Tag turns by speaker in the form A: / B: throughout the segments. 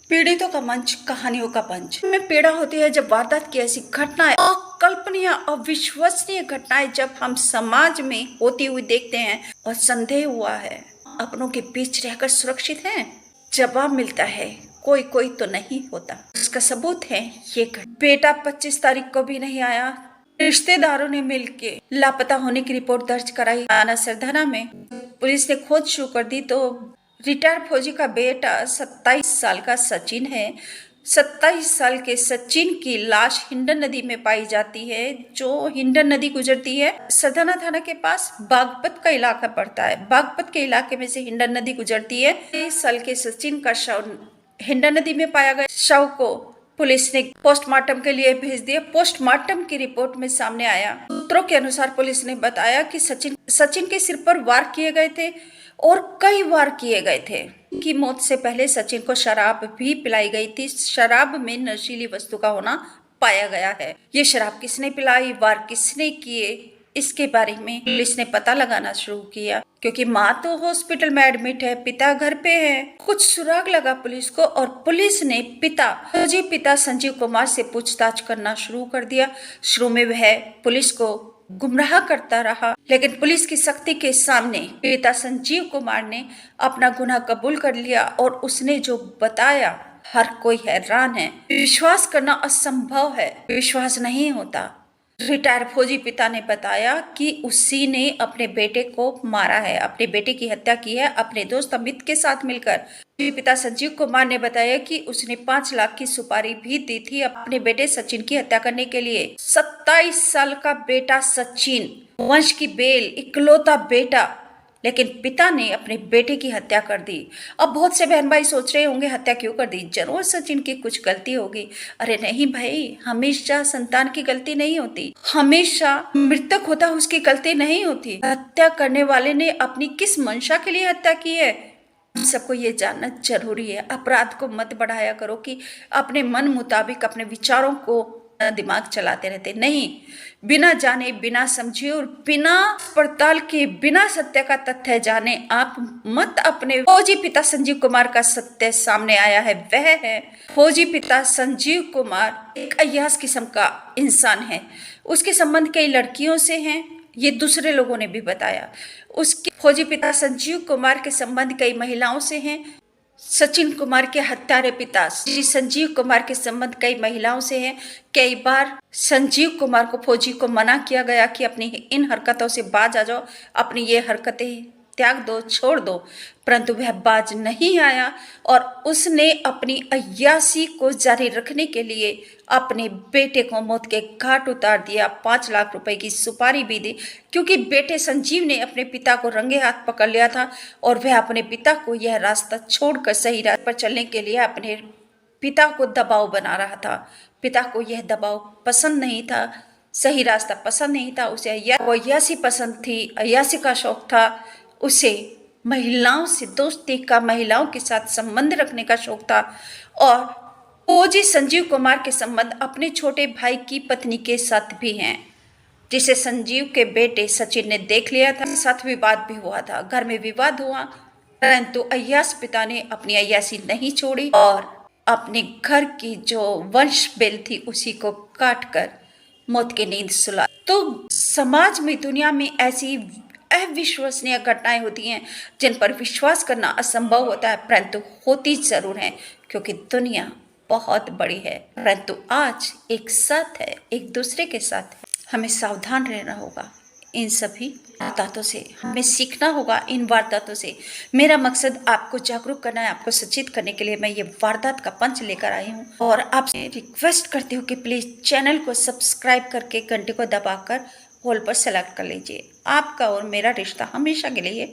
A: पीड़ितों का मंच, कहानियों का पंच में पीड़ा होती है जब वारदात की ऐसी घटनाएं, अकल्पनीय, अविश्वसनीय घटनाएं जब हम समाज में होती हुई देखते हैं और संदेह हुआ है अपनों के बीच रहकर सुरक्षित हैं। जवाब मिलता है कोई कोई तो नहीं होता। उसका सबूत है ये बेटा 25 तारीख को भी नहीं आया। रिश्तेदारों ने मिलकर लापता होने की रिपोर्ट दर्ज कराई। थाना सरधना में पुलिस ने खोज शुरू कर दी तो रिटायर्ड फौजी का बेटा 27 साल का सचिन है। 27 साल के सचिन की लाश हिंडन नदी में पाई जाती है, जो हिंडन नदी गुजरती है सरधना थाना के पास। बागपत का इलाका पड़ता है। बागपत के इलाके में से हिंडन नदी गुजरती है। 23 साल के सचिन का शव हिंडन नदी में पाया गया। शव को पुलिस ने पोस्टमार्टम के लिए भेज दिया। पोस्टमार्टम की रिपोर्ट में सामने आया, सूत्रों के अनुसार पुलिस ने बताया कि सचिन के सिर पर वार किए गए थे और कई वार किए गए थे। की मौत से पहले सचिन को शराब भी पिलाई गई थी। शराब में नशीली वस्तु का होना पाया गया है। ये शराब किसने पिलाई, वार किसने किए, इसके बारे में पुलिस ने पता लगाना शुरू किया। क्योंकि माँ तो हॉस्पिटल में एडमिट है, पिता घर पे है। कुछ सुराग लगा पुलिस को और पुलिस ने फौजी पिता संजीव कुमार से पूछताछ करना शुरू कर दिया। शुरू में वह पुलिस को गुमराह करता रहा, लेकिन पुलिस की सख्ती के सामने पिता संजीव कुमार ने अपना गुनाह कबूल कर लिया और उसने जो बताया हर कोई हैरान है। विश्वास करना असंभव है, विश्वास नहीं होता। रिटायर्ड फौजी पिता ने बताया कि उसी ने अपने बेटे को मारा है, अपने बेटे की हत्या की है अपने दोस्त अमित के साथ मिलकर। पिता संजीव कुमार ने बताया कि उसने 5 लाख की सुपारी भी दी थी अपने बेटे सचिन की हत्या करने के लिए। 27 साल का बेटा सचिन, वंश की बेल, इकलौता बेटा, लेकिन पिता ने अपने बेटे की हत्या कर दी। अब बहुत से बहन भाई सोच रहे होंगे हत्या क्यों कर दी, जरूर सचिन की कुछ गलती होगी। अरे नहीं भाई, हमेशा संतान की गलती नहीं होती, हमेशा मृतक होता उसकी गलती नहीं होती। हत्या करने वाले ने अपनी किस मंशा के लिए हत्या की है, सबको ये जानना जरूरी है। अपराध को मत बढ़ाया करो कि अपने मन मुताबिक अपने विचारों को दिमाग चलाते रहते। नहीं, बिना जाने, बिना समझे और बिना पड़ताल के, बिना सत्य का तथ्य जाने आप मत अपने। फौजी पिता संजीव कुमार का सत्य सामने आया है, वह है फौजी पिता संजीव कुमार एक अय्यास किस्म का इंसान है। उसके संबंध कई लड़कियों से हैं, ये दूसरे लोगों ने भी बताया। उसके फौजी पिता संजीव कुमार के संबंध कई महिलाओं से हैं। सचिन कुमार के हत्यारे पिता श्री संजीव कुमार के संबंध कई महिलाओं से हैं। कई बार संजीव कुमार को फौजी को मना किया गया कि अपनी इन हरकतों से बाज आ जाओ, अपनी ये हरकतें त्याग दो, छोड़ दो, परंतु वह बाज नहीं आया और उसने अपनी अय्यासी को जारी रखने के लिए अपने बेटे को मौत के घाट उतार दिया। 5 लाख रुपए की सुपारी भी दी, क्योंकि बेटे संजीव ने अपने पिता को रंगे हाथ पकड़ लिया था और वह अपने पिता को यह रास्ता छोड़कर सही रास्ते पर चलने के लिए अपने पिता को दबाव बना रहा था। पिता को यह दबाव पसंद नहीं था, सही रास्ता पसंद नहीं था। उसे अय्यासी पसंद थी, अय्यासी का शौक था, उसे महिलाओं से दोस्ती का, महिलाओं के साथ संबंध रखने का शौक था। और फौजी संजीव कुमार के संबंध अपने छोटे भाई की पत्नी के साथ भी हैं, जिसे संजीव के बेटे सचिन ने देख लिया था। साथ विवाद भी हुआ था, घर में विवाद हुआ, परंतु अय्यास पिता ने अपनी अय्यासी नहीं छोड़ी और अपने घर की जो वंश बेल थी उसी को काट कर मौत की नींद सुला। तो समाज में, दुनिया में ऐसी अविश्वसनीय घटनाएं होती हैं जिन पर विश्वास करना असंभव होता है, परंतु होती जरूर हैं, क्योंकि दुनिया बहुत बड़ी है। परंतु आज एक साथ है, एक दूसरे के साथ है। हमें सावधान रहना होगा इन सभी वारदातों से, हमें सीखना होगा इन वारदातों से। मेरा मकसद आपको जागरूक करना है, आपको सचेत करने के लिए मैं ये वारदात का पंच लेकर आई हूँ। और आपसे रिक्वेस्ट करती हूँ कि प्लीज चैनल को सब्सक्राइब करके घंटे को दबाकर होल पर सेलेक्ट कर लीजिए। आपका और मेरा रिश्ता हमेशा के लिए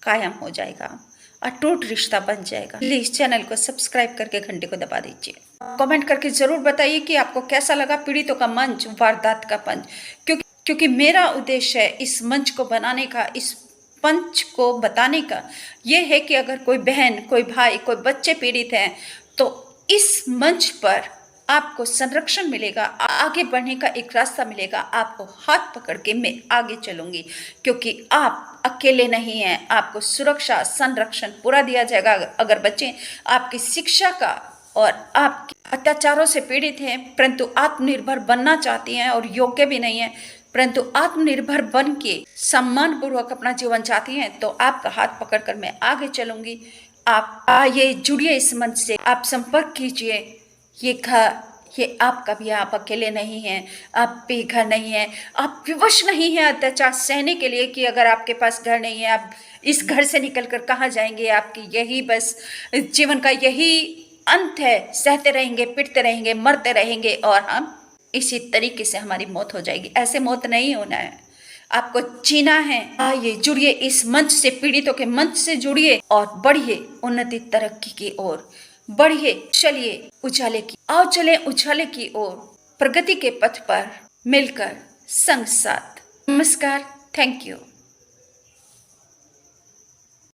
A: कायम हो जाएगा, अटूट रिश्ता बन जाएगा। प्लीज चैनल को सब्सक्राइब करके घंटे को दबा दीजिए। कमेंट करके जरूर बताइए कि आपको कैसा लगा पीड़ितों का मंच, वारदात का पंच। क्योंकि मेरा उद्देश्य है इस मंच को बनाने का, इस पंच को बताने का, यह है कि अगर कोई बहन, कोई भाई, कोई बच्चे पीड़ित हैं तो इस मंच पर आपको संरक्षण मिलेगा, आगे बढ़ने का एक रास्ता मिलेगा। आपको हाथ पकड़ के मैं आगे चलूंगी, क्योंकि आप अकेले नहीं हैं। आपको सुरक्षा, संरक्षण पूरा दिया जाएगा। अगर बच्चे आपकी शिक्षा का और आप अत्याचारों से पीड़ित हैं परंतु आत्मनिर्भर बनना चाहती हैं और योग्य भी नहीं है, परंतु आत्मनिर्भर बन के सम्मान पूर्वक अपना जीवन चाहती हैं, तो आपका हाथ पकड़कर मैं आगे चलूंगी। आप आइए, जुड़िए इस मंच से, आप संपर्क कीजिए। ये आपका भी, आप अकेले नहीं हैं, आप बेघर नहीं हैं, आप विवश नहीं हैं अत्याचार सहने के लिए कि अगर आपके पास घर नहीं है आप इस घर से निकलकर कहाँ जाएंगे। आपकी यही बस जीवन का यही अंत है, सहते रहेंगे, पिटते रहेंगे, मरते रहेंगे और हम इसी तरीके से हमारी मौत हो जाएगी। ऐसे मौत नहीं होना है, आपको जीना है। आइए, जुड़िए इस मंच से, पीड़ितों के मंच से जुड़िए और बढ़िए उन्नति तरक्की की ओर बढ़िए। चलिए उजाले की, आओ चले उजाले की ओर, प्रगति के पथ पर मिलकर संग साथ। नमस्कार, थैंक यू।